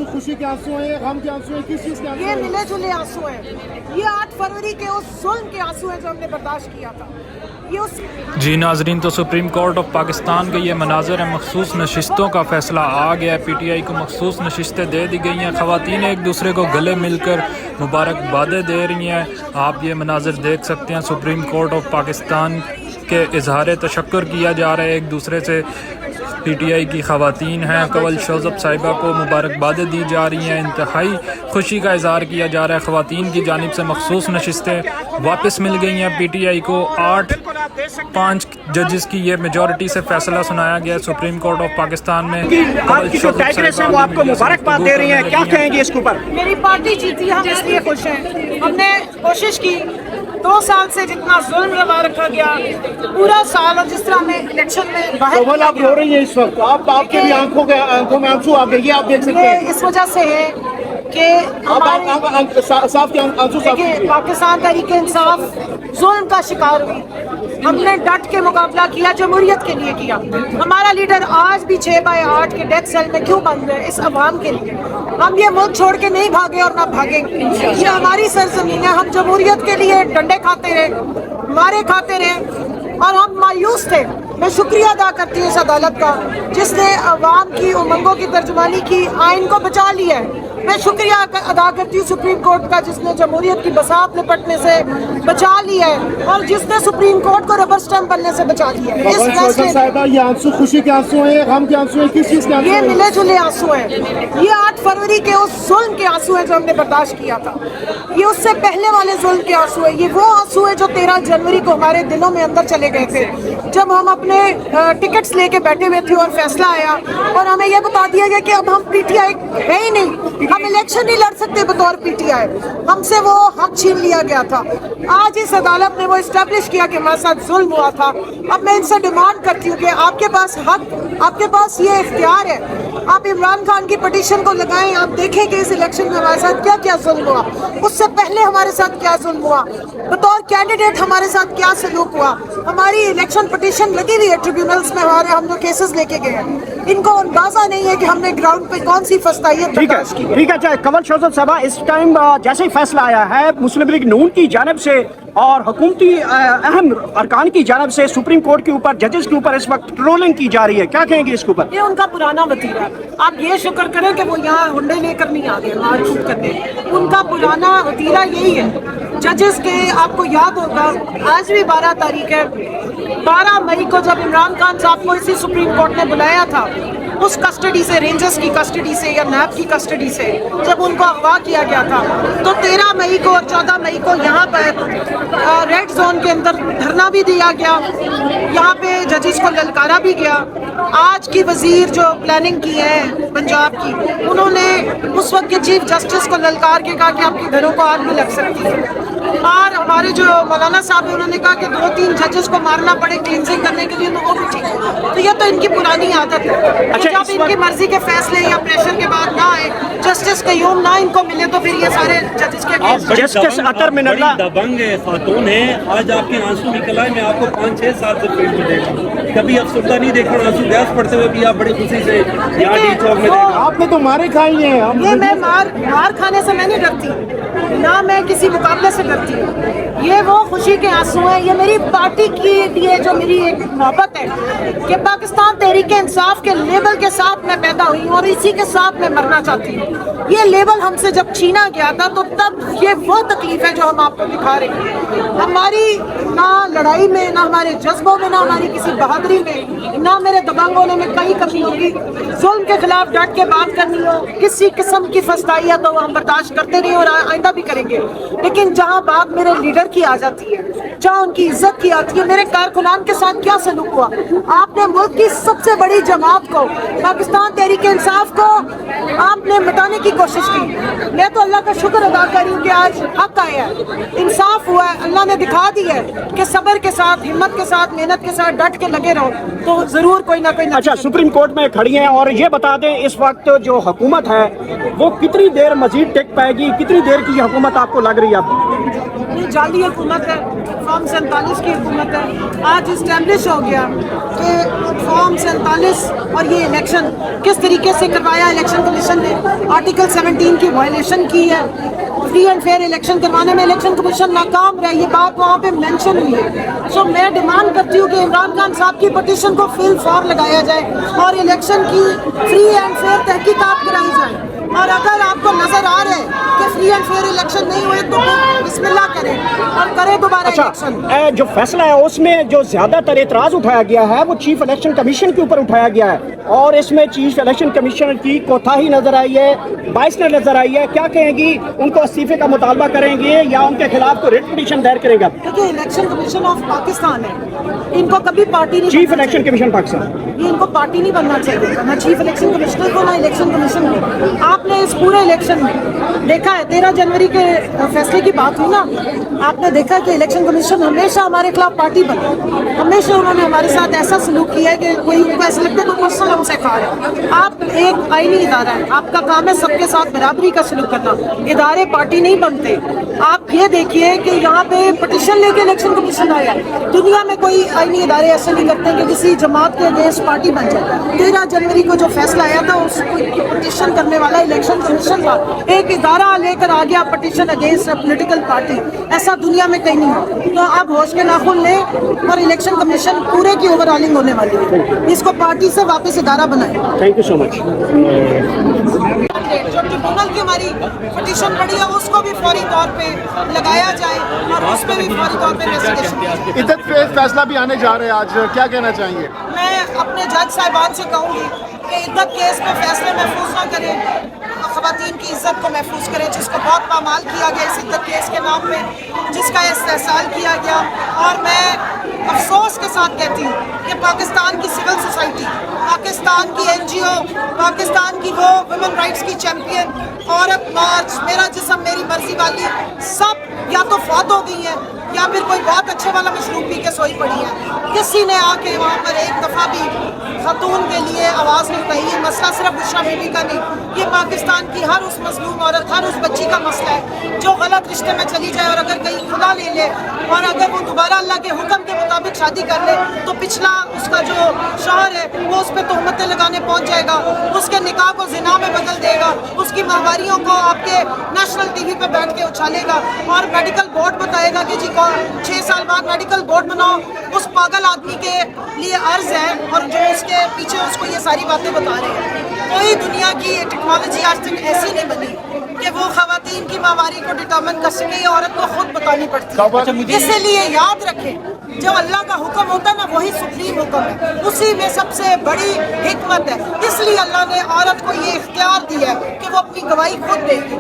खुशी के आंसू हैं, गम के आंसू हैं, किस चीज़ के आंसू ये हैं? मिले जुले आंसू हैं। ये 8 फरवरी के उस जुल्म के आंसू हैं जो हमने बर्दाश्त किया था। ये उस जी नाजरीन, तो सुप्रीम कोर्ट ऑफ पाकिस्तान के ये मनाजर है। मखसूस नशिस्तों का फैसला आ गया। PTI को मखसूस नशिस्तें दे दी गई हैं। ख़वातीन एक दूसरे को गले मिलकर मुबारकबादें दे रही हैं। आप ये मनाजर देख सकते हैं। सुप्रीम कोर्ट ऑफ पाकिस्तान के इजहार तशक्कुर किया जा रहा है एक दूसरे से। PTI की ख़वातीन हैं, कंवल शोज़ब साहिबा को मुबारकबादें दी जा रही हैं। इंतहाई खुशी का इजहार किया जा रहा है। ख़वातीन की जानिब से मखसूस नशिस्तें वापस मिल गई हैं। PTI को 8-5 जजेस की ये मेजॉरिटी से फैसला सुनाया गया सुप्रीम कोर्ट ऑफ पाकिस्तान में। आपकी जो टाइग्रेस है वो आपको मुबारकबाद दे रही हैं, क्या कहेंगे इसके ऊपर? मेरी पार्टी जीती, हम इसलिए खुश हैं। हमने कोशिश की 2 साल से जितना जुल्म रवा रखा गया पूरा साल, और जिस तरह हमें इलेक्शन में बाहर आप रो रही है इस वक्त, आपके भी आंखों में आंसू आ गए, ये आप देख सकते ये हैं। इस वजह से है कि हमारे साफ के आंसू साफ देखिए, पाकिस्तान तहरीक इंसाफ जुल्म का शिकार हुई। हमने डट के मुकाबला किया, जमहूरियत के लिए किया। हमारा लीडर आज भी 6/8 के डेथ सेल में क्यों बंद है? इस अवाम के लिए। हम ये मुल्क छोड़ के नहीं भागे और ना भागेंगे। ये हमारी सरजमीन है। हम जमहूरियत के लिए डंडे खाते रहे, मारे खाते रहे, और हम मायूस थे। मैं शुक्रिया अदा करती हूँ इस अदालत का जिसने अवाम की उमंगों की तर्जुमानी की, आइन को बचा लिया है। मैं शुक्रिया अदा करती हूँ सुप्रीम कोर्ट का जिसने जमहूरियत की बसात लिपटने से बचा लिया है, और जिसने सुप्रीम कोर्ट को रबर स्टैंप बनने से बचा लिया है। इस फैसले ये आंसू खुशी के आंसू हैं, गम के आंसू हैं, किस चीज़ के आंसू ये हैं? मिले जुले आंसू हैं। ये 8 फरवरी के उस जुल्म के आंसू हैं जो हमने बर्दाश्त किया था। ये उससे पहले वाले जुल्म के आंसू हैं। ये वो आंसू हैं जो 13 जनवरी को हमारे दिलों में अंदर चले गए थे, जब हम अपने टिकट्स लेके बैठे हुए थे और फैसला आया और हमें यह बता दिया गया कि अब हम PTI है ही नहीं, हम इलेक्शन नहीं लड़ सकते बतौर PTI। हमसे वो हक छीन लिया गया था। आज इस अदालत ने वो इस्टेब्लिश किया कि हमारे साथ जुल्म हुआ था। अब मैं इनसे डिमांड करती हूँ कि आपके पास हक, आपके पास ये इख्तियार है, आप इमरान खान की पटिशन को लगाएं। आप देखें कि इस इलेक्शन में हमारे साथ क्या क्या जुल्म हुआ, उससे पहले हमारे साथ क्या जुल्म हुआ, बतौर कैंडिडेट हमारे साथ क्या सलूक हुआ। हमारी इलेक्शन पटिशन लगी हुई है ट्रिब्यूनल्स में, हमारे हम जो केसेस लेके गए हैं। इनको अंदाजा नहीं है कि हमने ग्राउंड पे कौन सी फस्तायत बर्दाश्त की है। ठीक है, चाहे कंवल शोज़ब साहिबा, इस टाइम जैसे ही फैसला आया है मुस्लिम लीग नून की जानिब से और हुकूमती अहम अरकान की जानिब से सुप्रीम कोर्ट के ऊपर, जजेस के ऊपर इस वक्त ट्रोलिंग की जा रही है, क्या कहेंगे इसके ऊपर? ये उनका पुराना वतीरा है। आप ये शुक्र करें कि वो यहाँ हुंडे लेकर नहीं आ गए मारूफ करने। उनका पुराना वतीरा यही है। जजेस के आपको याद होगा, आज भी 12 तारीख है, 12 मई को जब इमरान खान साहब को इसी सुप्रीम कोर्ट ने बुलाया था, उस कस्टडी से, रेंजर्स की कस्टडी से या नैब की कस्टडी से, जब उनको अगवा किया गया था, तो 13 मई को और 14 मई को यहाँ पर रेड जोन के अंदर धरना भी दिया गया। यहाँ पे जजेस को ललकारा भी गया। आज की वजीर जो प्लानिंग की है पंजाब की, उन्होंने उस वक्त के चीफ जस्टिस को ललकार के कहा कि आपके घरों को आग भी लग सकती है। और हमारे जो मौलाना साहब, उन्होंने कहा कि 2-3 जजेस को मारना पड़े क्लींजिंग करने के लिए, तो वो भी ठीक है। तो ये तो इनकी पुरानी आदत है। अच्छा, जब इनकी मर्जी के फैसले या प्रेशर के बाद ना आए, जस्टिस कयूम ना इनको मिले, तो फिर ये सारे जजेस के जस्टिस अतर मिनल्ला दबंग खातून है। आज आपके आंसू निकल आए, मैं आपको 5-6 साल से फील्ड में देख रहा हूँ, कभी अफसरदा नहीं देखा। आंसू गैस पड़ते हुए भी आप बड़ी खुशी से यहाँ डी चौक में देख रहे हैं। आपने तो मारे खाई हैं। ये मैं मार खाने से मैं नहीं डरती, ना मैं किसी मुकाबले से डरती हूँ। ये वो खुशी के आंसू हैं। ये मेरी पार्टी के लिए जो मेरी एक मोहब्बत है कि पाकिस्तान तहरीक इंसाफ के लेबल के साथ मैं पैदा हुई हूँ और इसी के साथ मैं मरना चाहती हूँ। ये लेबल हमसे जब छीना गया था, तो तब ये वो तकलीफ है जो हम आपको दिखा रहे हैं। हमारी ना लड़ाई में, ना हमारे जज्बों में, ना हमारी किसी बहादुरी में, ना मेरे दबंग होने में कहीं कमी होगी। जुल्म के खिलाफ डट के बात करनी हो, किसी किस्म की फस्ताइयाँ तो हम बर्दाश्त करते रहे और आइंदा भी करेंगे। लेकिन जहाँ बात मेरे लीडर की आ जाती है, जहाँ उनकी इज्जत की आती है, मेरे कारकुनान के साथ क्या सलूक हुआ। आपने मुल्क की सबसे बड़ी जमात को, पाकिस्तान तहरीक इंसाफ को आपने मिटाने की कोशिश की। मैं तो अल्लाह का शुक्र अदा कर रही हूँ कि आज हक आया है, इंसाफ हुआ है। अल्लाह ने दिखा दी है कि सब्र के साथ, हिम्मत के साथ, मेहनत के साथ डट के लगे रहो तो जरूर कोई ना कोई। अच्छा, सुप्रीम कोर्ट में खड़ी हैं और ये बता दें इस वक्त जो हुकूमत है वो कितनी देर मजीद टिक पाएगी, कितनी देर की हुकूमत आपको लग रही है? ये जाली हुकूमत है, फॉर्म 47 की हुकूमत है। आज इस्टेब्लिश हो गया कि फॉर्म 47 और ये इलेक्शन किस तरीके से करवाया इलेक्शन कमीशन ने, आर्टिकल 17 की वायलेशन की है, फ्री एंड फेयर इलेक्शन करवाने में इलेक्शन कमीशन नाकाम रहा, ये बात वहाँ पे मेंशन हुई है। सो मैं डिमांड करती हूँ कि इमरान खान साहब की पटिशन को फिल फॉर लगाया जाए और इलेक्शन की फ्री एंड फेयर तहकीकात कराई जाए। और अगर आपको नजर आ रहा है कि फ्री एंड फेयर इलेक्शन नहीं हुए तो फिर बिस्मिल्लाह करें और करें दोबारा इलेक्शन। जो फैसला है उसमें जो ज्यादातर एतराज उठाया गया है वो चीफ इलेक्शन कमीशन के ऊपर उठाया गया है और इसमें चीफ इलेक्शन कमीशन की कोताही नजर आई है, बाइसनेस नजर आई है। क्या कहेंगी, उनको इस्तीफे का मुतालबा करेंगे या उनके खिलाफ कोई रिट पिटीशन दायर करेगा? देखिए, इलेक्शन कमीशन ऑफ पाकिस्तान है, इनको कभी पार्टी नहीं, चीफ इलेक्शन कमीशन पाकिस्तान, ये इनको पार्टी नहीं बनना चाहिए, ना चीफ इलेक्शन कमिश्नर को ना इलेक्शन कमीशन को। आपने इस पूरे इलेक्शन में देखा है, 13 जनवरी के फैसले की बात हुई ना, आपने देखा कि इलेक्शन कमीशन हमेशा हमारे खिलाफ पार्टी बना, हमेशा उन्होंने हमारे साथ ऐसा सलूक किया है कि कोई उनको ऐसा लगता है कोई पर्सनल हमसे खा रहा है। आप एक आईनी इदारा है, आपका काम है सबके साथ बराबरी का सलूक करना, इदारे पार्टी नहीं बनते। आप ये देखिए कि यहाँ पे पटिशन लेके इलेक्शन कमीशन आया, दुनिया में कोई आईनी इदारे ऐसे नहीं करते कि किसी जमात के अगेंस्ट पार्टी बन जाए। 13 जनवरी को जो फैसला आया था उसको पटिशन करने वाला इलेक्शन कमीशन था, एक इदारा लेकर आ गया पटिशन अगेंस्ट पॉलिटिकल पार्टी, ऐसा दुनिया में कहीं नहीं हो। तो आप होश के नाखून लें और इलेक्शन कमीशन पूरे की ओवरऑलिंग होने वाली है, इसको पार्टी से वापस इदारा बनाए। Thank you so much. जो ट्रिब्यूनल की हमारी पटिशन पड़ी है उसको भी फौरी तौर पे लगाया जाए और उस पर भी फौरी तौर पे इन्वेस्टिगेशन। इद्दत पे फैसला भी आने जा रहे हैं आज, क्या कहना चाहेंगे? मैं अपने जज साहिबान से कहूँगी कि इद्दत केस में फैसले महफूज ना करें, ख़वातीन की इज्जत को महफूज करें, जिसको बहुत पामाल किया गया इस इद्दत केस के नाम पे, जिसका इस्तेहसाल किया गया। और मैं अफसोस के साथ कहती हूँ कि पाकिस्तान की सिविल सोसाइटी, पाकिस्तान की NGO, पाकिस्तान की वो वुमेन राइट्स की चैम्पियन, औरत मार्च, मेरा जिस्म मेरी मर्जी वाली, सब या तो फौत हो गई हैं या फिर कोई बहुत अच्छे वाला मशरूब पी के सोई पड़ी है। किसी ने आके वहाँ पर एक दफ़ा भी खातून के लिए आवाज़ नहीं उठाई। ये मसला सिर्फ बुशरा बीबी का नहीं, ये पाकिस्तान की हर उस मजलूम औरत, हर उस बच्ची का मसला है जो गलत रिश्ते में चली जाए और अगर कहीं खुदा ले ले और अगर वो दोबारा अल्लाह के हुक्म के मुताबिक शादी कर ले तो पिछला उसका जो शौहर है वो उस पर तहमतें लगाने पहुँच जाएगा, उसके निकाह को जिना में बदल देगा, उसकी माहवारियों को आपके नेशनल TV पे बैठ के उछालेगा और मेडिकल बोर्ड बताएगा कि जी 6 साल बाद मेडिकल बोर्ड बनाओ। उस पागल आदमी के लिए अर्ज है और जो उसके पीछे उसको ये सारी बातें बता रहे हैं। कोई दुनिया की टेक्नोलॉजी आज तक ऐसी नहीं बनी कि वो खवातीन की माहवारी को डिटर्मिन कर सके, ये औरत को खुद बतानी पड़ती है। इसलिए याद रखें, जो अल्लाह का हुक्म होता है ना वही सुप्रीम हुक्म है, उसी में सबसे बड़ी हिकमत है। इसलिए अल्लाह ने औरत को ये इख्तियार दिया है कि वो अपनी गवाही खुद देगी।